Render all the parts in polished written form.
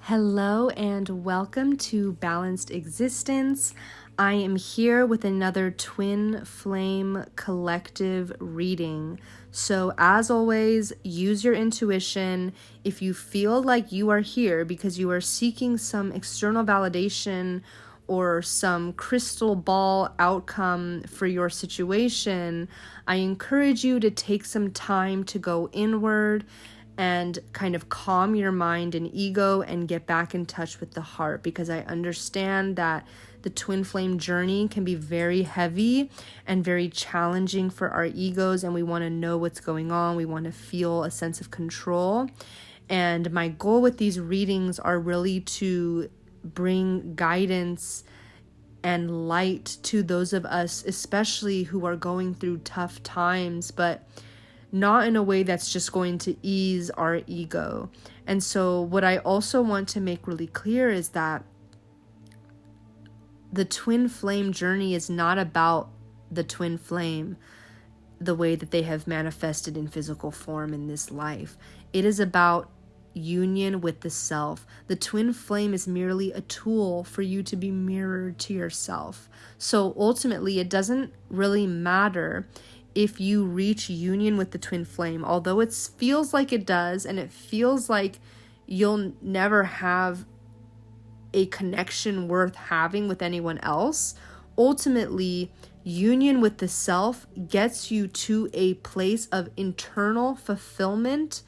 Hello and welcome to Balanced Existence. I am here with another twin flame collective reading. So as always, use your intuition. If you feel like you are here because you are seeking some external validation or some crystal ball outcome for your situation, I encourage you to take some time to go inward and kind of calm your mind and ego and get back in touch with the heart, because I understand that the twin flame journey can be very heavy and very challenging for our egos, and we want to know what's going on. We want to feel a sense of control. And my goal with these readings are really to bring guidance and light to those of us, especially who are going through tough times, but not in a way that's just going to ease our ego. And so what I also want to make really clear is that the twin flame journey is not about the twin flame the way that they have manifested in physical form in this life. It is about union with the self. The twin flame is merely a tool for you to be mirrored to yourself. So ultimately, it doesn't really matter if you reach union with the twin flame, although it feels like it does, and it feels like you'll never have a connection worth having with anyone else. Ultimately, union with the self gets you to a place of internal fulfillment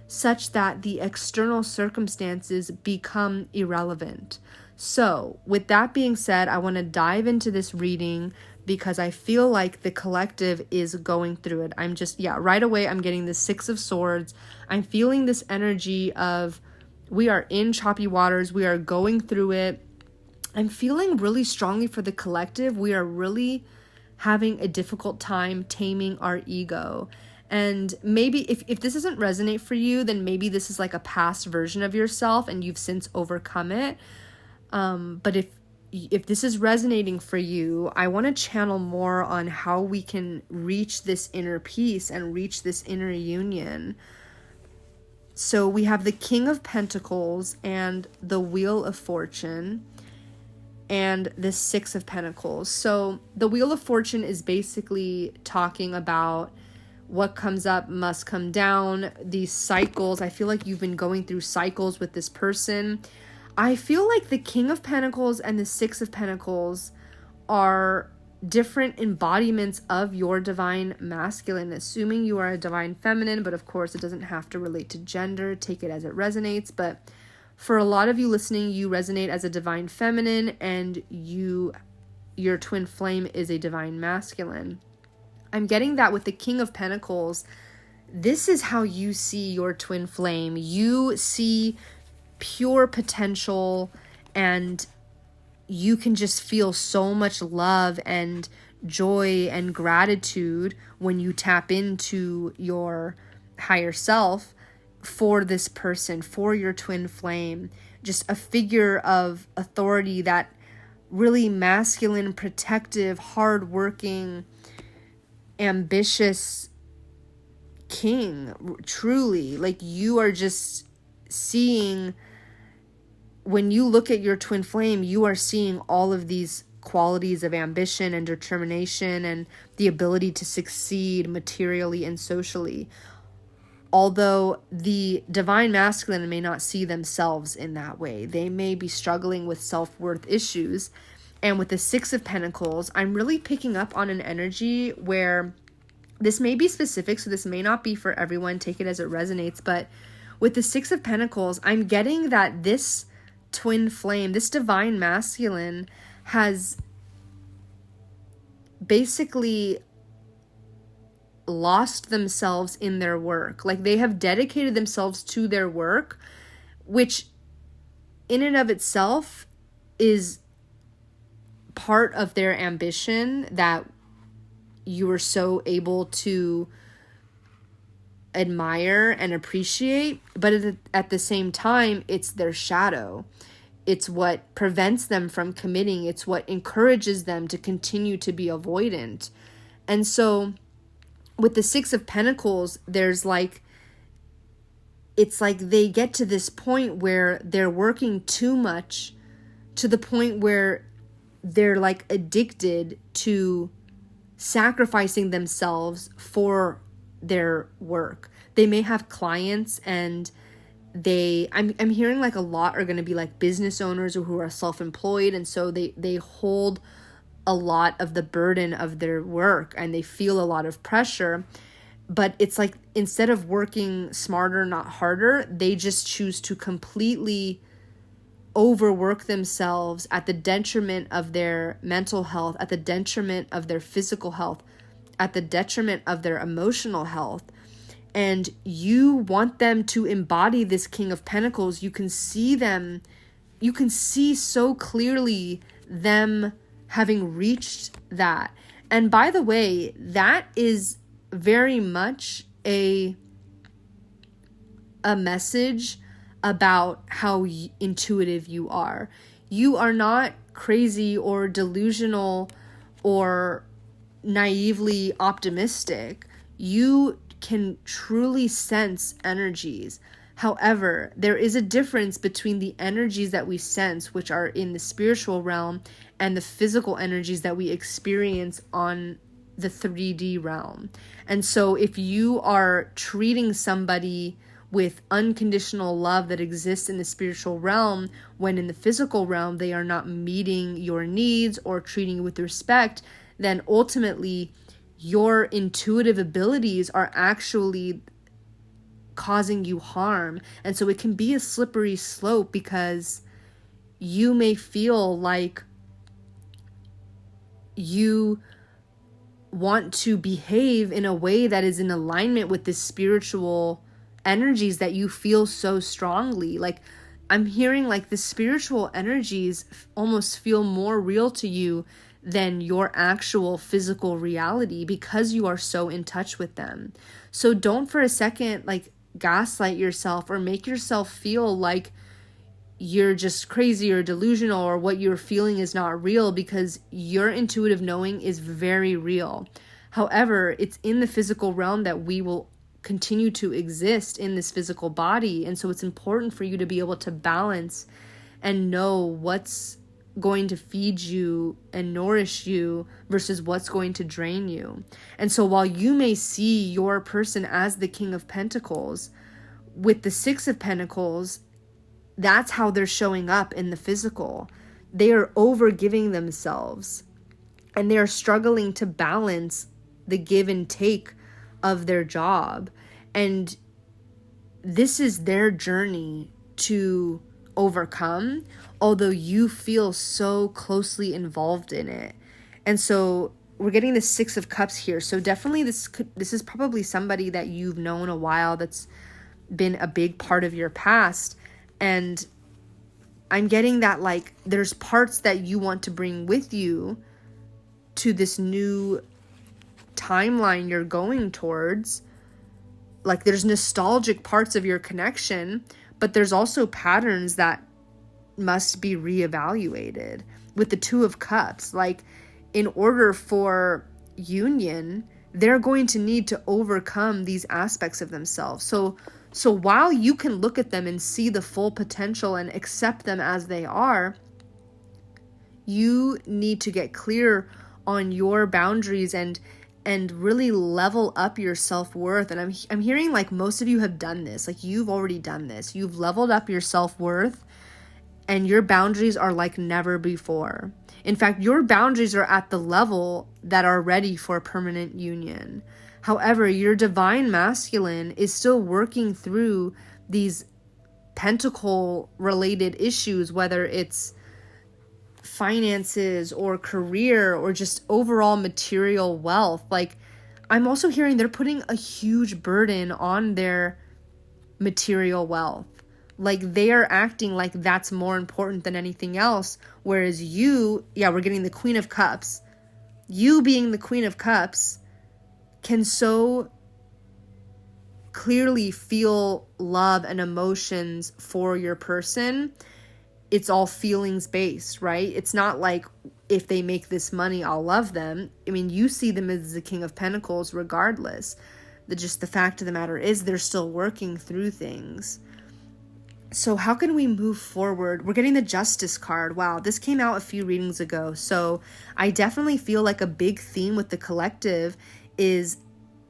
such that the external circumstances become irrelevant. So, with that being said, I want to dive into this reading because I feel like the collective is going through it. Right away, I'm getting the Six of Swords. I'm feeling this energy of we are in choppy waters. We are going through it. I'm feeling really strongly for the collective. We are really having a difficult time taming our ego. And maybe if this doesn't resonate for you, then maybe this is like a past version of yourself and you've since overcome it. But if this is resonating for you, I want to channel more on how we can reach this inner peace and reach this inner union. So we have the King of Pentacles and the Wheel of Fortune and the Six of Pentacles. So the Wheel of Fortune is basically talking about what comes up must come down, these cycles. I feel like you've been going through cycles with this person. I feel like the King of Pentacles and the Six of Pentacles are different embodiments of your divine masculine, assuming you are a divine feminine, but of course it doesn't have to relate to gender. Take it as it resonates. But for a lot of you listening, you resonate as a divine feminine and your twin flame is a divine masculine. I'm getting that with the King of Pentacles. This is how you see your twin flame. You see pure potential, and you can just feel so much love and joy and gratitude when you tap into your higher self for this person, for your twin flame. Just a figure of authority, that really masculine, protective, hardworking, ambitious king. Truly, like, you are just seeing, when you look at your twin flame, you are seeing all of these qualities of ambition and determination and the ability to succeed materially and socially. Although the divine masculine may not see themselves in that way. They may be struggling with self-worth issues. And with the Six of Pentacles, I'm really picking up on an energy where this may be specific, so this may not be for everyone. Take it as it resonates. But with the Six of Pentacles, I'm getting that this twin flame, this divine masculine, has basically lost themselves in their work. Like, they have dedicated themselves to their work, which in and of itself is part of their ambition that you are so able to admire and appreciate. But at the same time, it's their shadow. It's what prevents them from committing. It's what encourages them to continue to be avoidant. And so with the Six of Pentacles, there's like it's like they get to this point where they're working too much, to the point where they're like addicted to sacrificing themselves for their work. They may have clients, and I'm hearing like a lot are going to be like business owners or who are self-employed, and so they hold a lot of the burden of their work and they feel a lot of pressure. But it's like, instead of working smarter, not harder, they just choose to completely overwork themselves at the detriment of their mental health, at the detriment of their physical health, at the detriment of their emotional health. And you want them to embody this King of Pentacles. You can see so clearly them having reached that. And by the way, that is very much a message about how intuitive you are. You are not crazy or delusional or naively optimistic. You can truly sense energies. However, there is a difference between the energies that we sense, which are in the spiritual realm, and the physical energies that we experience on the 3D realm. And so if you are treating somebody with unconditional love that exists in the spiritual realm, when in the physical realm they are not meeting your needs or treating you with respect, then ultimately your intuitive abilities are actually causing you harm. And so it can be a slippery slope, because you may feel like you want to behave in a way that is in alignment with the spiritual energies that you feel so strongly. Like, I'm hearing like the spiritual energies almost feel more real to you than your actual physical reality, because you are so in touch with them. So don't for a second like gaslight yourself or make yourself feel like you're just crazy or delusional or what you're feeling is not real, because your intuitive knowing is very real. However, it's in the physical realm that we will continue to exist in this physical body. And so it's important for you to be able to balance and know what's going to feed you and nourish you versus what's going to drain you. And so while you may see your person as the King of Pentacles, with the Six of Pentacles, that's how they're showing up in the physical. They are overgiving themselves, and they are struggling to balance the give and take of their job. And this is their journey to overcome, although you feel so closely involved in it. And so we're getting the Six of Cups here. So definitely this is probably somebody that you've known a while, that's been a big part of your past. And I'm getting that like there's parts that you want to bring with you to this new timeline you're going towards. Like, there's nostalgic parts of your connection, but there's also patterns that must be reevaluated. With the Two of Cups, like, in order for union, they're going to need to overcome these aspects of themselves. So while you can look at them and see the full potential and accept them as they are, you need to get clear on your boundaries and really level up your self-worth. And I'm hearing like most of you have done this. Like, you've already done this. You've leveled up your self-worth, and your boundaries are like never before. In fact, your boundaries are at the level that are ready for permanent union. However, your divine masculine is still working through these pentacle related issues, whether it's finances or career or just overall material wealth. Like, I'm also hearing they're putting a huge burden on their material wealth. Like, they are acting like that's more important than anything else. Whereas you, we're getting the Queen of Cups. You being the Queen of Cups can so clearly feel love and emotions for your person. It's all feelings based, right? It's not like, if they make this money, I'll love them. I mean, you see them as the King of Pentacles regardless. just the fact of the matter is they're still working through things. So how can we move forward? We're getting the Justice card. Wow, this came out a few readings ago. So I definitely feel like a big theme with the collective is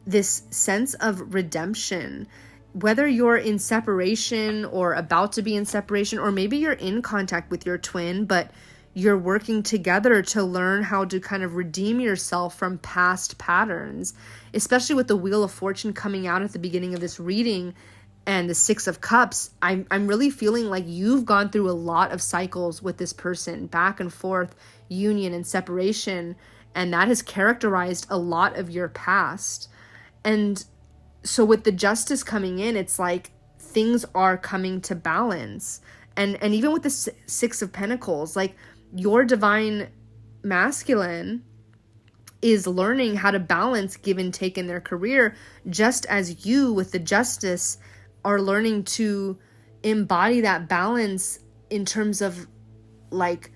this sense of redemption. Whether you're in separation or about to be in separation, or maybe you're in contact with your twin, but you're working together to learn how to kind of redeem yourself from past patterns, especially with the Wheel of Fortune coming out at the beginning of this reading and the Six of Cups. I'm really feeling like you've gone through a lot of cycles with this person, back and forth, union and separation, and that has characterized a lot of your past. And so with the Justice coming in, it's like things are coming to balance. And even with the Six of Pentacles, like your divine masculine is learning how to balance give and take in their career, just as you with the Justice are learning to embody that balance in terms of like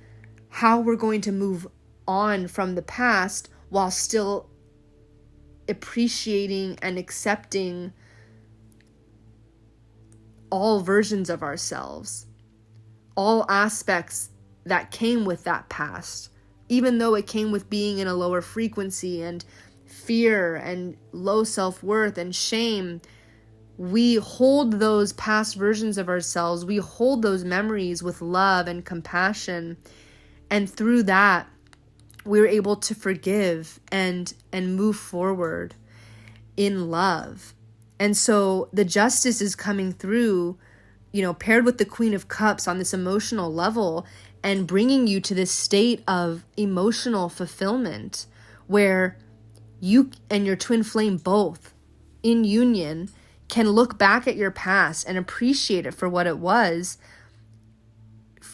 how we're going to move on from the past while still appreciating and accepting all versions of ourselves, all aspects that came with that past, even though it came with being in a lower frequency and fear and low self-worth and shame. We hold those past versions of ourselves, we hold those memories with love and compassion, and through that we're able to forgive and move forward in love. And so the Justice is coming through, paired with the Queen of Cups on this emotional level, and bringing you to this state of emotional fulfillment where you and your twin flame both in union can look back at your past and appreciate it for what it was,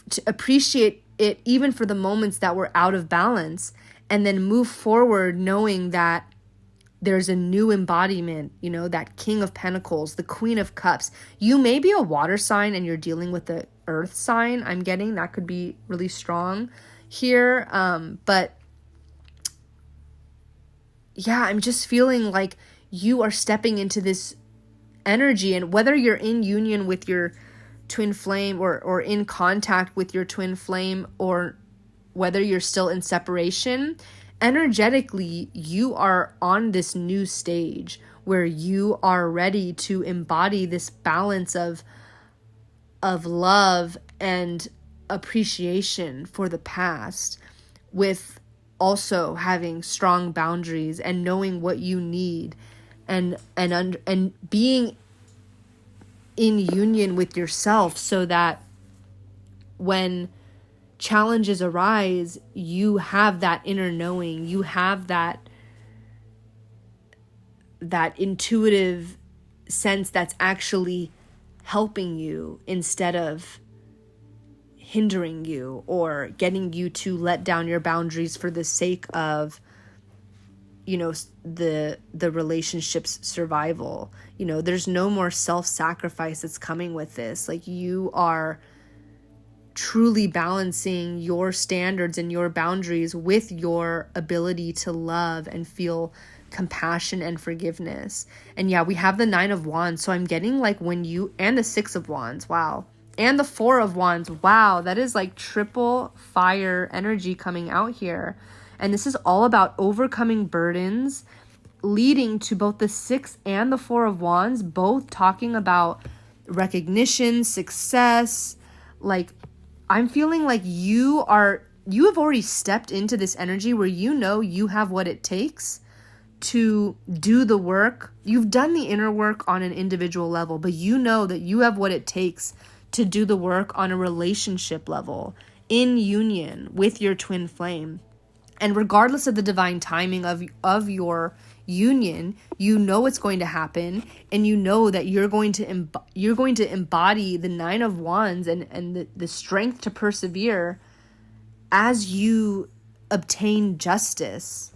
to appreciate it even for the moments that were out of balance, and then move forward knowing that there's a new embodiment, that King of Pentacles, the Queen of Cups. You may be a water sign and you're dealing with the earth sign. I'm getting that could be really strong here. But yeah, I'm just feeling like you are stepping into this energy, and whether you're in union with your twin flame or in contact with your twin flame, or whether you're still in separation, energetically you are on this new stage where you are ready to embody this balance of love and appreciation for the past, with also having strong boundaries and knowing what you need, and being in union with yourself, so that when challenges arise, you have that inner knowing, you have that intuitive sense that's actually helping you instead of hindering you or getting you to let down your boundaries for the sake of the relationship's survival. There's no more self-sacrifice that's coming with this. Like, you are truly balancing your standards and your boundaries with your ability to love and feel compassion and forgiveness. And yeah, we have the Nine of Wands. So I'm getting like when you, and the Six of Wands, wow, and the Four of Wands, wow, that is like triple fire energy coming out here. And this is all about overcoming burdens, leading to both the Six and the Four of Wands, both talking about recognition, success. Like, I'm feeling like you have already stepped into this energy where you have what it takes to do the work. You've done the inner work on an individual level, but you know that you have what it takes to do the work on a relationship level, in union with your twin flame. And regardless of the divine timing of your union, you know it's going to happen, and you know that you're going to embody the Nine of Wands and the strength to persevere as you obtain justice.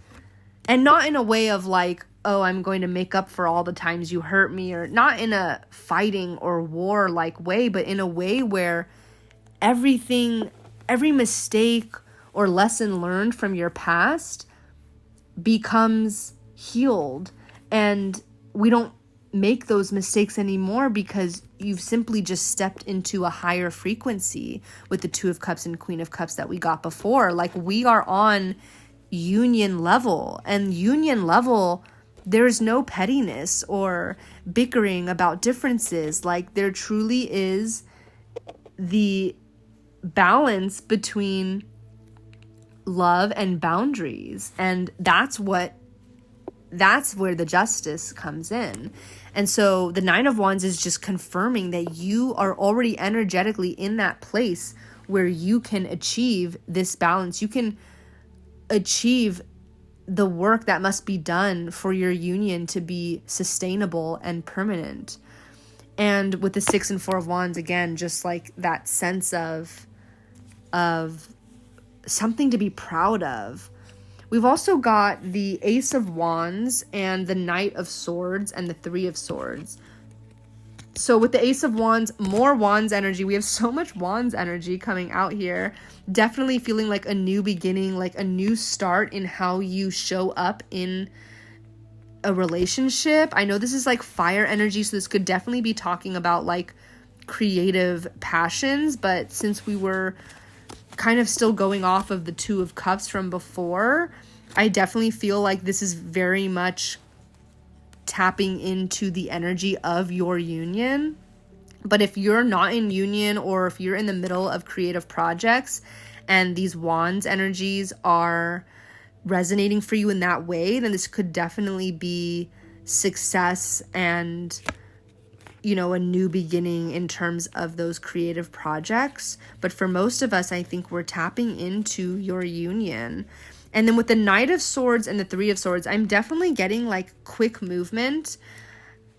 And not in a way of like, oh, I'm going to make up for all the times you hurt me, or not in a fighting or war like way, but in a way where every mistake or lesson learned from your past becomes healed, and we don't make those mistakes anymore because you've simply just stepped into a higher frequency with the Two of Cups and Queen of Cups that we got before. Like, we are on union level, and union level, there's no pettiness or bickering about differences. Like, there truly is the balance between love and boundaries, and that's where the justice comes in. And so the Nine of Wands is just confirming that you are already energetically in that place where you can achieve this balance. You can achieve the work that must be done for your union to be sustainable and permanent. And with the Six and Four of Wands, again, just like that sense of something to be proud of. We've also got the Ace of Wands and the Knight of Swords and the Three of Swords. So with the Ace of Wands, more Wands energy. We have so much Wands energy coming out here. Definitely feeling like a new beginning, like a new start in how you show up in a relationship. I know this is like fire energy, so this could definitely be talking about like creative passions, but since we were kind of still going off of the Two of Cups from before, I definitely feel like this is very much tapping into the energy of your union. But if you're not in union, or if you're in the middle of creative projects and these Wands energies are resonating for you in that way, then this could definitely be success and, you know, a new beginning in terms of those creative projects. But for most of us, I think we're tapping into your union. And then with the Knight of Swords and the Three of Swords, I'm definitely getting like quick movement.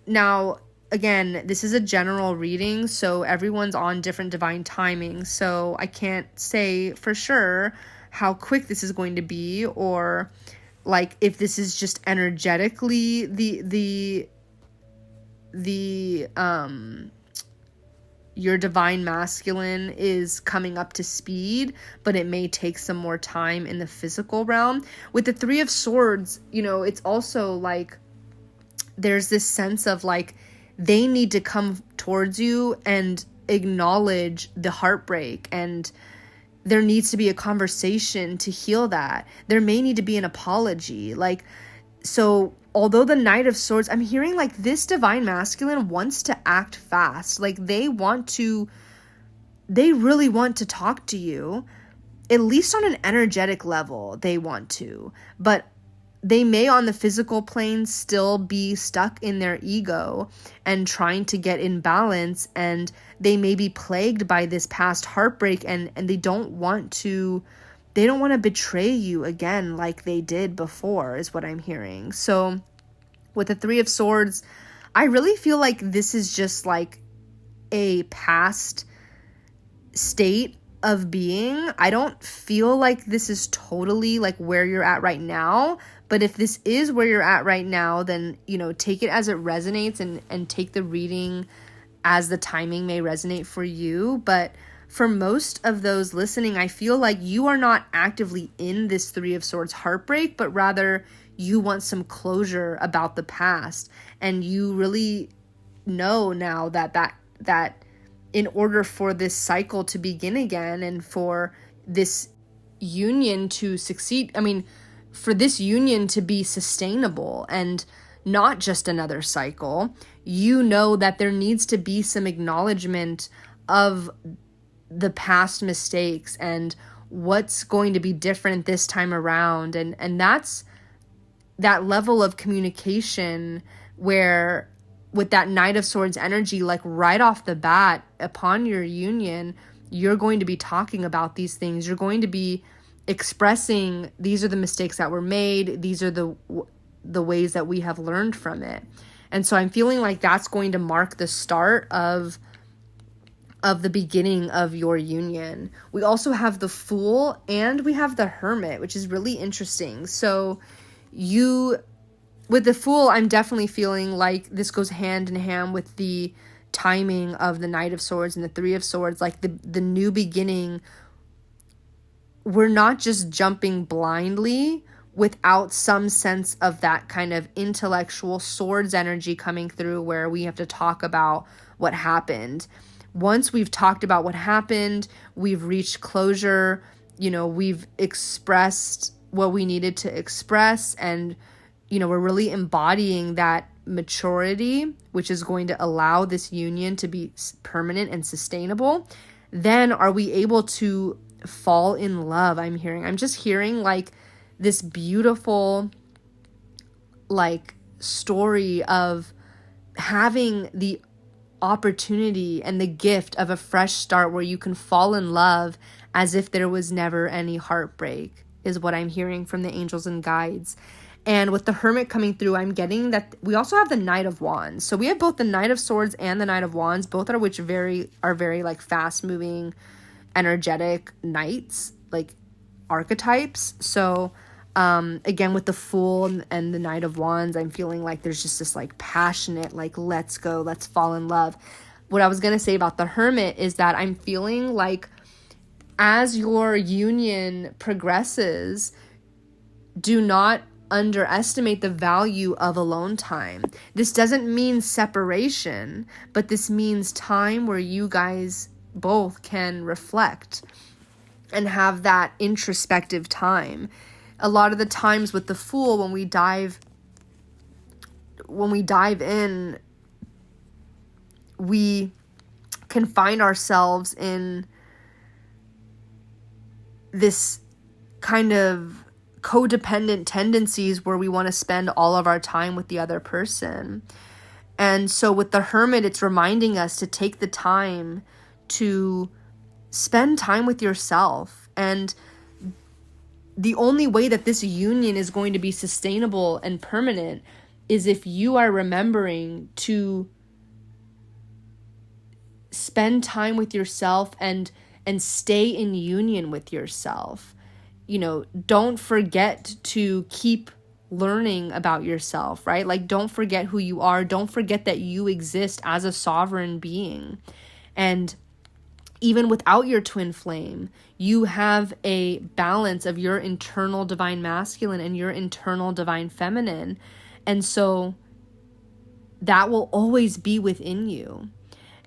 Now, again, this is a general reading, so everyone's on different divine timing. So I can't say for sure how quick this is going to be, or like if this is just energetically your divine masculine is coming up to speed, but it may take some more time in the physical realm. With the Three of Swords, you know, it's also like there's this sense of like they need to come towards you and acknowledge the heartbreak, and there needs to be a conversation to heal that. There may need to be an apology. Like, so although the Knight of Swords, I'm hearing like this divine masculine wants to act fast. Like they really want to talk to you, at least on an energetic level, they want to. But they may on the physical plane still be stuck in their ego and trying to get in balance, and they may be plagued by this past heartbreak, and they don't want to betray you again like they did before, is what I'm hearing. So with the Three of Swords, I really feel like this is just like a past state of being. I don't feel like this is totally like where you're at right now, but if this is where you're at right now, then, you know, take it as it resonates, and take the reading as the timing may resonate for you. But for most of those listening, I feel like you are not actively in this Three of Swords heartbreak, but rather you want some closure about the past, and you really know now that in order for this cycle to begin again, and for this union to succeed, I mean, for this union to be sustainable and not just another cycle, you know that there needs to be some acknowledgement of the past mistakes and what's going to be different this time around. And that's that level of communication where with that Knight of Swords energy, like right off the bat upon your union, you're going to be talking about these things. You're going to be expressing, these are the mistakes that were made. These are the ways that we have learned from it. And so I'm feeling like that's going to mark the start of the beginning of your union. We also have the Fool and we have the Hermit, which is really interesting. So with the Fool, I'm definitely feeling like this goes hand in hand with the timing of the Knight of Swords and the Three of Swords, like the new beginning. We're not just jumping blindly. without some sense of that kind of intellectual swords energy coming through where we have to talk about what happened. Once we've talked about what happened, we've reached closure, we've expressed what we needed to express, and, we're really embodying that maturity, which is going to allow this union to be permanent and sustainable. Then are we able to fall in love? I'm just hearing like this beautiful like story of having the opportunity and the gift of a fresh start where you can fall in love as if there was never any heartbreak, is what I'm hearing from the angels and guides. And with the Hermit coming through, I'm getting that we also have the Knight of Wands. So we have both the Knight of Swords and the Knight of Wands, both of which are very like fast moving, energetic knights, like archetypes. So again, with the Fool and the Knight of Wands, I'm feeling like there's just this like passionate, like, let's go, let's fall in love. What I was going to say about the Hermit is that I'm feeling like as your union progresses, do not underestimate the value of alone time. This doesn't mean separation, but this means time where you guys both can reflect and have that introspective time. A lot of the times with the Fool, when we dive in, we can find ourselves in this kind of codependent tendencies where we want to spend all of our time with the other person. And so with the Hermit, it's reminding us to take the time to spend time with yourself. And the only way that this union is going to be sustainable and permanent is if you are remembering to spend time with yourself and stay in union with yourself. Don't forget to keep learning about yourself, right? Like, don't forget who you are. Don't forget that you exist as a sovereign being. And even without your twin flame, you have a balance of your internal divine masculine and your internal divine feminine. And so that will always be within you.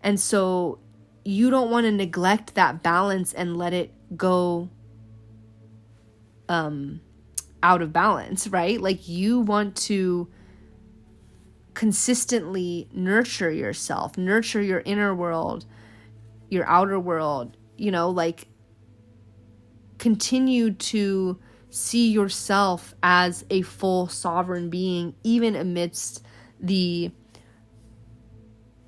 And so you don't want to neglect that balance and let it go out of balance, right? Like, you want to consistently nurture yourself, nurture your inner world, your outer world, like continue to see yourself as a full sovereign being, even amidst the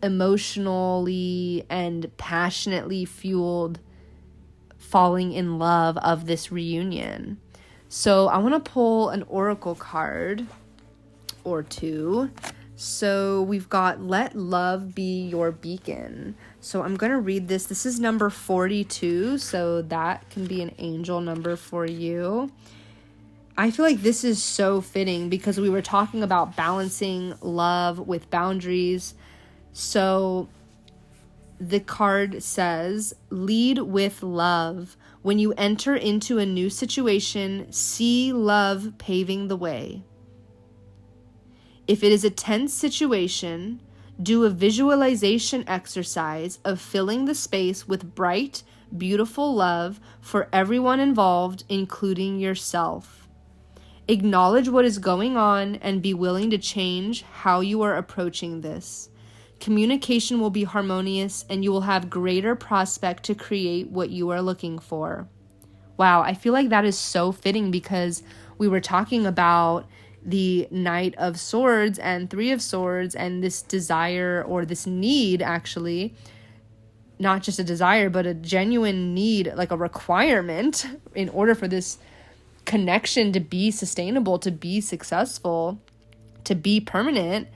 emotionally and passionately fueled falling in love of this reunion. So I want to pull an oracle card or two. So we've got Let Love Be Your Beacon. So I'm going to read this. This is number 42. So that can be an angel number for you. I feel like this is so fitting because we were talking about balancing love with boundaries. So the card says, lead with love. When you enter into a new situation, see love paving the way. If it is a tense situation, do a visualization exercise of filling the space with bright, beautiful love for everyone involved, including yourself. Acknowledge what is going on and be willing to change how you are approaching this. Communication will be harmonious and you will have greater prospect to create what you are looking for. Wow, I feel like that is so fitting because we were talking about the Knight of Swords and Three of Swords and this desire, or this need, actually, not just a desire, but a genuine need, like a requirement in order for this connection to be sustainable, to be successful, to be permanent.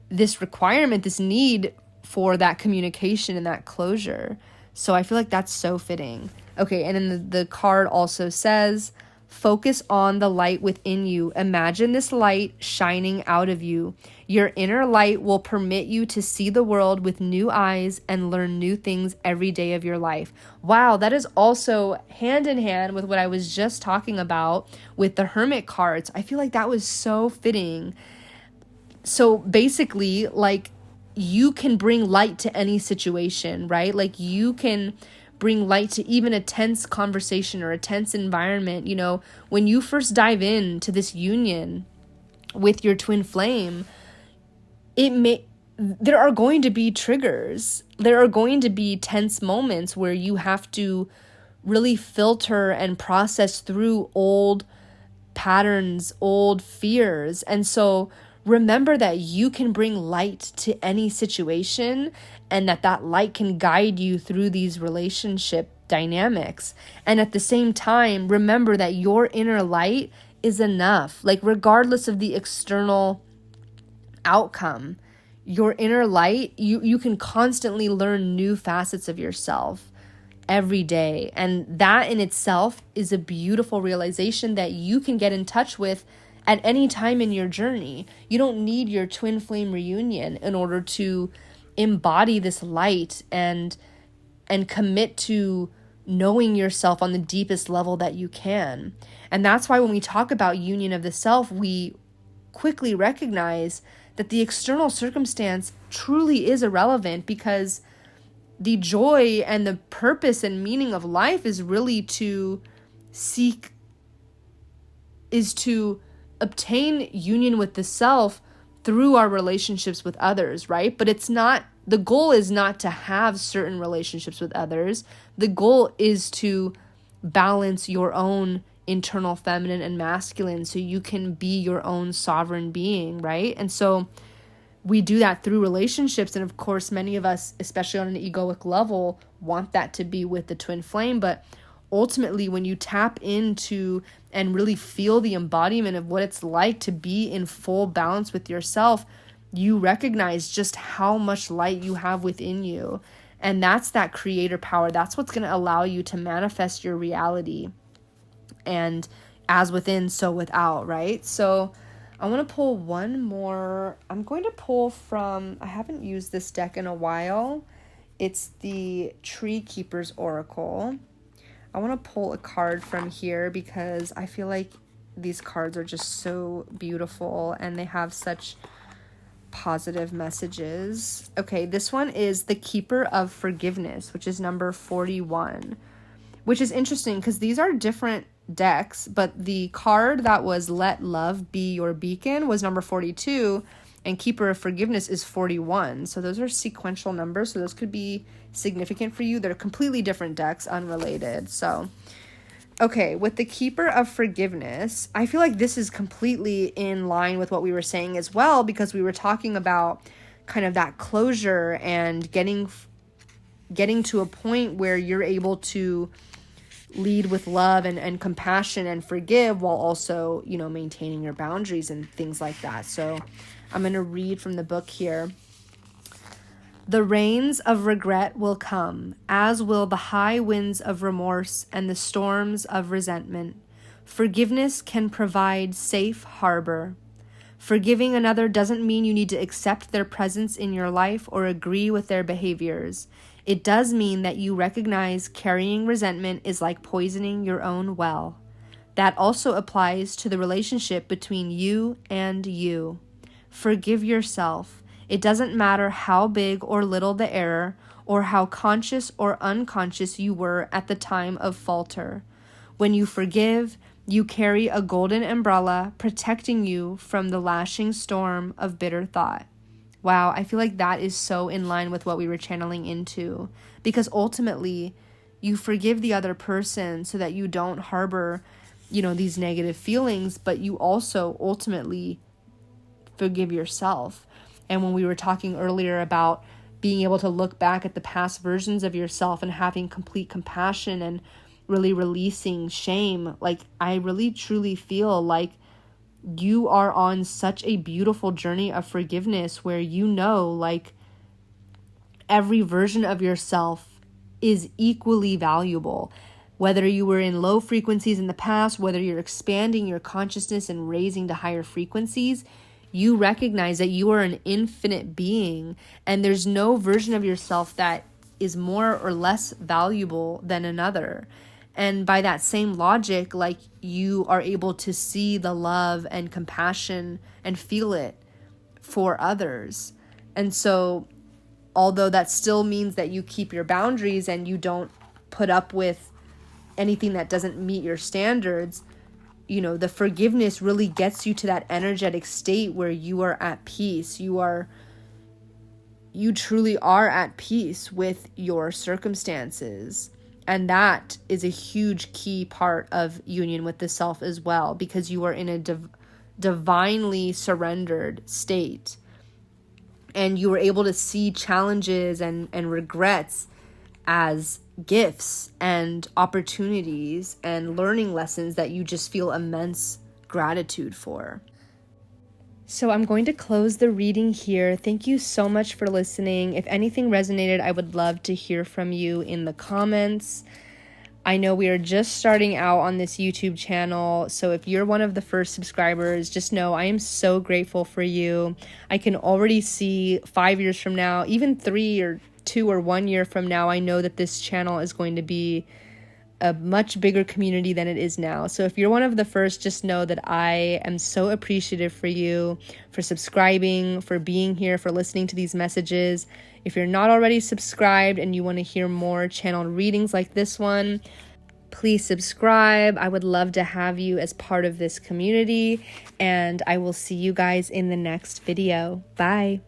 This requirement, this need for that communication and that closure. So I feel like that's so fitting. Okay, and then the card also says, Focus on the light within you. Imagine this light shining out of you. Your inner light will permit you to see the world with new eyes and learn new things every day of your life. Wow, that is also hand in hand with what I was just talking about with the Hermit cards. I feel like that was so fitting. So basically, like, you can bring light to any situation, right? Like, you can bring light to even a tense conversation or a tense environment. You know, when you first dive into this union with your twin flame, there are going to be triggers. There are going to be tense moments where you have to really filter and process through old patterns, old fears. And so remember that you can bring light to any situation, and that light can guide you through these relationship dynamics. And at the same time, remember that your inner light is enough. Like, regardless of the external outcome, your inner light, you can constantly learn new facets of yourself every day. And that in itself is a beautiful realization that you can get in touch with at any time in your journey. You don't need your twin flame reunion in order to embody this light and commit to knowing yourself on the deepest level that you can. And that's why when we talk about union of the self, we quickly recognize that the external circumstance truly is irrelevant, because the joy and the purpose and meaning of life is really to obtain union with the self through our relationships with others, right? But the goal is not to have certain relationships with others. The goal is to balance your own internal feminine and masculine so you can be your own sovereign being, right? And so we do that through relationships. And of course, many of us, especially on an egoic level, want that to be with the twin flame. But ultimately, when you tap into and really feel the embodiment of what it's like to be in full balance with yourself, you recognize just how much light you have within you. And that's that creator power. That's what's going to allow you to manifest your reality. And as within, so without, right? So I want to pull one more. I'm going to pull from, I haven't used this deck in a while. It's the Tree Keeper's Oracle. I want to pull a card from here because I feel like these cards are just so beautiful and they have such positive messages. Okay, this one is the Keeper of Forgiveness, which is number 41, which is interesting because these are different decks, but the card that was Let Love Be Your Beacon was number 42, and Keeper of Forgiveness is 41. So those are sequential numbers, so those could be significant for you. They're completely different decks, unrelated. So okay, with the Keeper of Forgiveness, I feel like this is completely in line with what we were saying as well, because we were talking about kind of that closure and getting to a point where you're able to lead with love and compassion and forgive while also, you know, maintaining your boundaries and things like that. So I'm going to read from the book here. The rains of regret will come, as will the high winds of remorse and the storms of resentment. Forgiveness can provide safe harbor. Forgiving another doesn't mean you need to accept their presence in your life or agree with their behaviors. It does mean that you recognize carrying resentment is like poisoning your own well. That also applies to the relationship between you and you. Forgive yourself. It doesn't matter how big or little the error, or how conscious or unconscious you were at the time of falter. When you forgive, you carry a golden umbrella protecting you from the lashing storm of bitter thought. Wow, I feel like that is so in line with what we were channeling into, because ultimately you forgive the other person so that you don't harbor, you know, these negative feelings, but you also ultimately forgive yourself. And when we were talking earlier about being able to look back at the past versions of yourself and having complete compassion and really releasing shame, like, I really truly feel like you are on such a beautiful journey of forgiveness where you know, like, every version of yourself is equally valuable. Whether you were in low frequencies in the past, whether you're expanding your consciousness and raising to higher frequencies, you recognize that you are an infinite being, and there's no version of yourself that is more or less valuable than another. And by that same logic, like, you are able to see the love and compassion and feel it for others. And so, although that still means that you keep your boundaries and you don't put up with anything that doesn't meet your standards, you know, the forgiveness really gets you to that energetic state where you are at peace. You truly are at peace with your circumstances. And that is a huge key part of union with the self as well, because you are in a divinely surrendered state. And you were able to see challenges and regrets as gifts and opportunities and learning lessons that you just feel immense gratitude for. So I'm going to close the reading here. Thank you so much for listening. If anything resonated, I would love to hear from you in the comments. I know we are just starting out on this YouTube channel, so if you're one of the first subscribers, just know I am so grateful for you. I can already see 5 years from now, even 3 or 2 or 1 year from now, I know that this channel is going to be a much bigger community than it is now. So if you're one of the first, just know that I am so appreciative for you, for subscribing, for being here, for listening to these messages. If you're not already subscribed and you want to hear more channeled readings like this one, please subscribe. I would love to have you as part of this community, and I will see you guys in the next video. Bye.